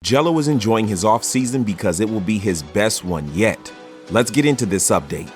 Jello is enjoying his off-season because it will be his best one yet. Let's get into this update.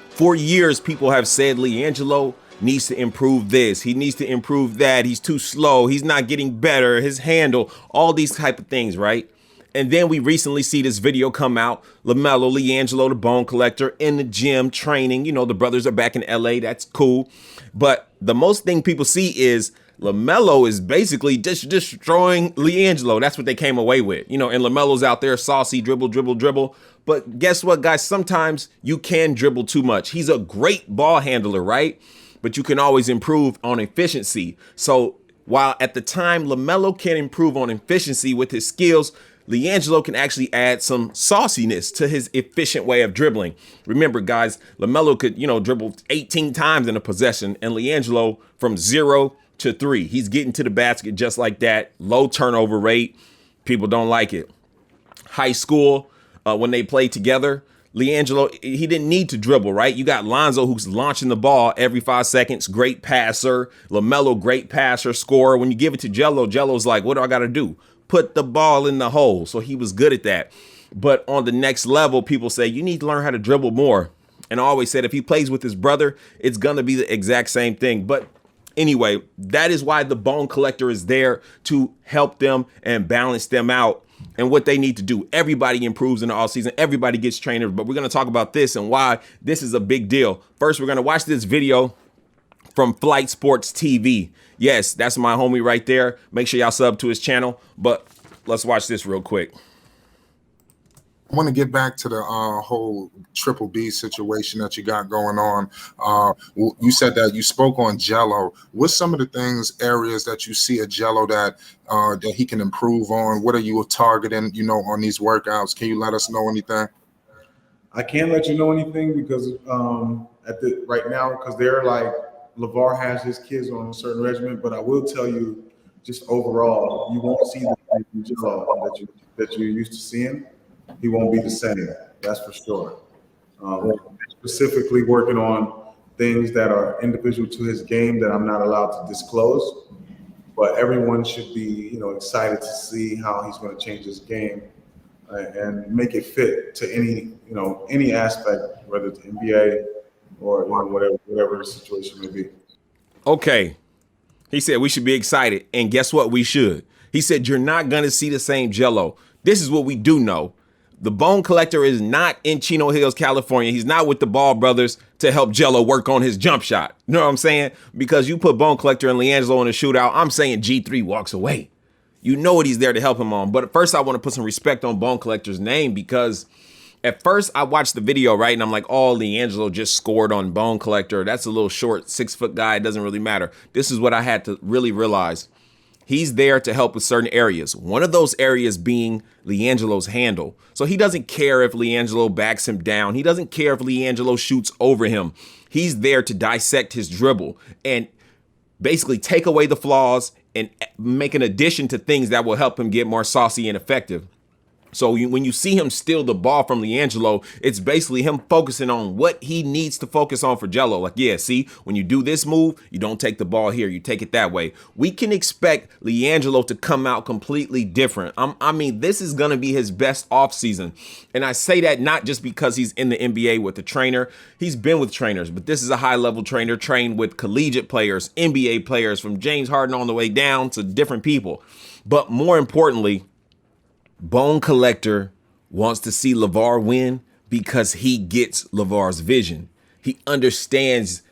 For years, people have said Liangelo needs to improve this, he needs to improve that, he's too slow, he's not getting better, his handle, all these type of things, right? And then we recently see this video come out, Liangelo, the bone collector, in the gym training. You know, the brothers are back in LA, that's cool. But the most thing people see is LaMelo is basically just destroying Liangelo. That's what they came away with. You know, and LaMelo's out there saucy, dribble. But guess what, guys? Sometimes you can dribble too much. He's a great ball handler, right? But you can always improve on efficiency. So while at the time LaMelo can improve on efficiency with his skills, Liangelo can actually add some sauciness to his efficient way of dribbling. Remember, guys, LaMelo could, dribble 18 times in a possession, and Liangelo from 0 to 3. He's getting to the basket just like that. Low turnover rate. People don't like it. High school, when they played together, Liangelo, he didn't need to dribble, right? You got Lonzo, who's launching the ball every 5 seconds. Great passer. LaMelo, great passer, scorer. When you give it to Jello, Jello's like, what do I got to do? Put the ball in the hole. So he was good at that. But on the next level, people say you need to learn how to dribble more. And I always said if he plays with his brother, it's going to be the exact same thing. But anyway, that is why the bone collector is there to help them and balance them out and what they need to do. Everybody improves in the offseason. Everybody gets trainers. But we're going to talk about this and why this is a big deal. First, we're going to watch this video from Flight Sports TV. Yes, that's my homie right there. Make sure y'all sub to his channel. But let's watch this real quick. I want to get back to the whole Triple B situation that you got going on. You said that you spoke on Jello. What's some of the areas that you see at Jello that he can improve on? What are you targeting, on these workouts? Can you let us know anything? I can't let you know anything because right now, because they're like, LeVar has his kids on a certain regimen, but I will tell you, just overall, you won't see the Jello that you're used to seeing. He won't be the same. That's for sure. Specifically working on things that are individual to his game that I'm not allowed to disclose. But everyone should be, excited to see how he's going to change his game and make it fit to any aspect, whether it's NBA or whatever the situation may be. Okay. He said we should be excited. And guess what? We should. He said you're not going to see the same Jello. This is what we do know. The bone collector is not in Chino Hills, California. He's not with the Ball brothers to help Jello work on his jump shot. You know what I'm saying? Because you put bone collector and Liangelo in a shootout, I'm saying G3 walks away. You know what he's there to help him on. But first, I want to put some respect on bone collector's name because at first I watched the video, right? And I'm like, oh, Liangelo just scored on bone collector. That's a little short 6-foot guy. It doesn't really matter. This is what I had to really realize. He's there to help with certain areas. One of those areas being Liangelo's handle. So he doesn't care if Liangelo backs him down. He doesn't care if Liangelo shoots over him. He's there to dissect his dribble and basically take away the flaws and make an addition to things that will help him get more saucy and effective. So when you see him steal the ball from Liangelo, it's basically him focusing on what he needs to focus on for Jello. Like, yeah, see, when you do this move, you don't take the ball here. You take it that way. We can expect Liangelo to come out completely different. I mean, this is going to be his best offseason. And I say that not just because he's in the NBA with the trainer. He's been with trainers, but this is a high-level trainer, trained with collegiate players, NBA players, from James Harden on the way down to different people. But more importantly, Bone Collector wants to see LeVar win because he gets LeVar's vision. He understands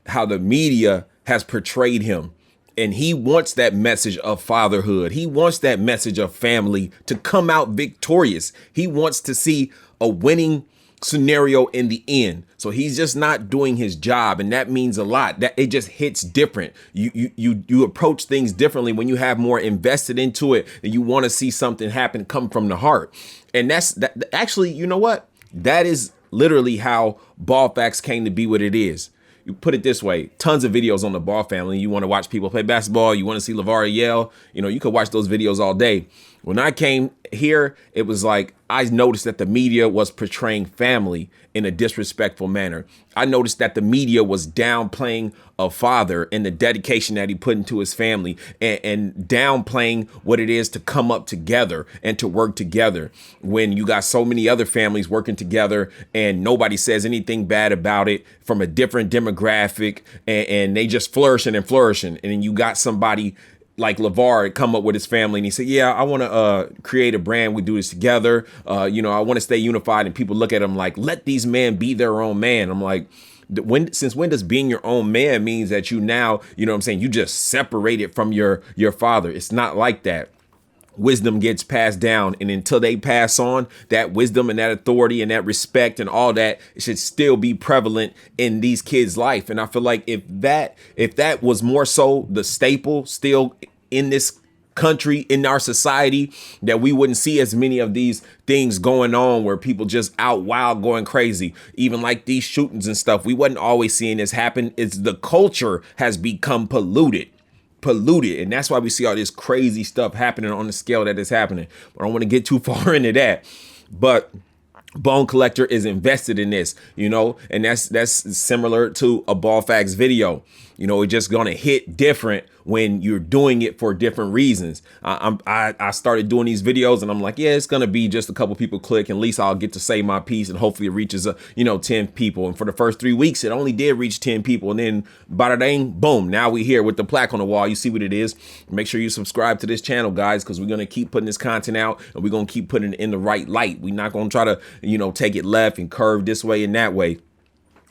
how the media has portrayed him, and he wants that message of fatherhood. He wants that message of family to come out victorious. He wants to see a winning scenario in the end. So he's just not doing his job, and that means a lot. That it just hits different. You approach things differently when you have more invested into it, and you want to see something happen come from the heart. And that's actually, you know what? That is literally how Ball Facts came to be what it is. You put it this way, tons of videos on the Ball family. You want to watch people play basketball. You want to see LeVar yell. You could watch those videos all day. When I came here it was like I noticed that the media was portraying family in a disrespectful manner. I noticed that the media was downplaying a father and the dedication that he put into his family, and downplaying what it is to come up together and to work together when you got so many other families working together and nobody says anything bad about it from a different demographic, and they just flourishing. And then you got somebody like LeVar come up with his family and he said, yeah, I want to create a brand. We do this together. I want to stay unified. And people look at him like, let these men be their own man. I'm like, since when does being your own man means that you now, you know what I'm saying, you just separated from your father? It's not like that. Wisdom gets passed down, and until they pass on, that wisdom and that authority and that respect and all that should still be prevalent in these kids' life. And I feel like if that was more so the staple still in this country, in our society, that we wouldn't see as many of these things going on where people just out wild going crazy, even like these shootings and stuff. We wasn't always seeing this happen. It's the culture has become polluted, and that's why we see all this crazy stuff happening on the scale that is happening. But I don't want to get too far into that, but Bone Collector is invested in this, and that's similar to a Ball Facts video. It's just gonna hit different when you're doing it for different reasons. I started doing these videos and I'm like, yeah, it's gonna be just a couple people click, and at least I'll get to say my piece, and hopefully it reaches 10 people. And for the first 3 weeks, it only did reach 10 people, and then bada dang, boom, now we here with the plaque on the wall. You see what it is. Make sure you subscribe to this channel, guys, because we're gonna keep putting this content out, and we're gonna keep putting it in the right light. We're not gonna try to take it left and curve this way and that way.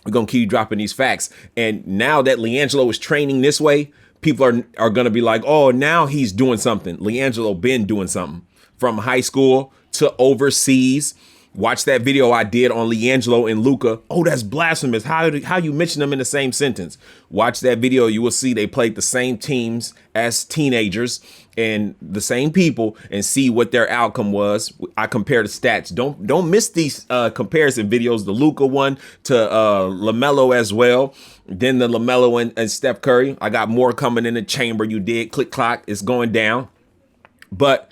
We're going to keep dropping these facts. And now that Liangelo is training this way, people are going to be like, oh, now he's doing something. Liangelo been doing something from high school to overseas. Watch that video I did on Liangelo and Luca. Oh, that's blasphemous. How you mention them in the same sentence? Watch that video. You will see they played the same teams as teenagers and the same people, and see what their outcome was. I compare the stats. Don't miss these comparison videos. The Luca one to LaMelo as well. Then the LaMelo and Steph Curry. I got more coming in the chamber. You did. Click clock. It's going down. But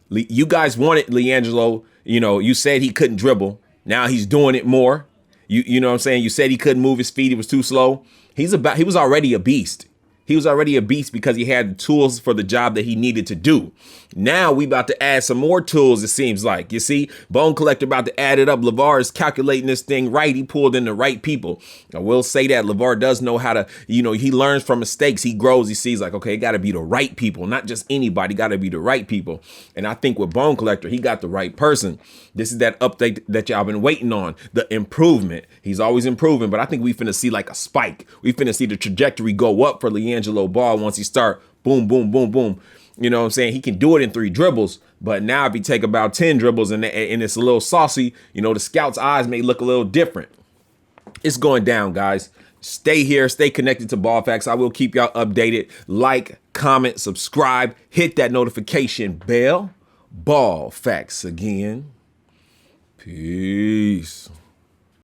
you guys wanted Liangelo. You said he couldn't dribble. Now he's doing it more. You know what I'm saying? You said he couldn't move his feet. He was too slow. He was already a beast. He was already a beast because he had the tools for the job that he needed to do. Now we about to add some more tools, it seems like. You see, Bone Collector about to add it up. LeVar is calculating this thing right. He pulled in the right people. I will say that LeVar does know how to, he learns from mistakes. He grows. He sees like, okay, it got to be the right people, not just anybody. Got to be the right people. And I think with Bone Collector, he got the right person. This is that update that y'all been waiting on, the improvement. He's always improving, but I think we finna see like a spike. We finna see the trajectory go up for Liangelo Ball once he start boom, boom, boom, boom. You know what I'm saying? He can do it in 3 dribbles, but now if he take about 10 dribbles and it's a little saucy, the scout's eyes may look a little different. It's going down, guys. Stay here. Stay connected to Ball Facts. I will keep y'all updated. Like, comment, subscribe, hit that notification bell. Ball Facts again. Peace.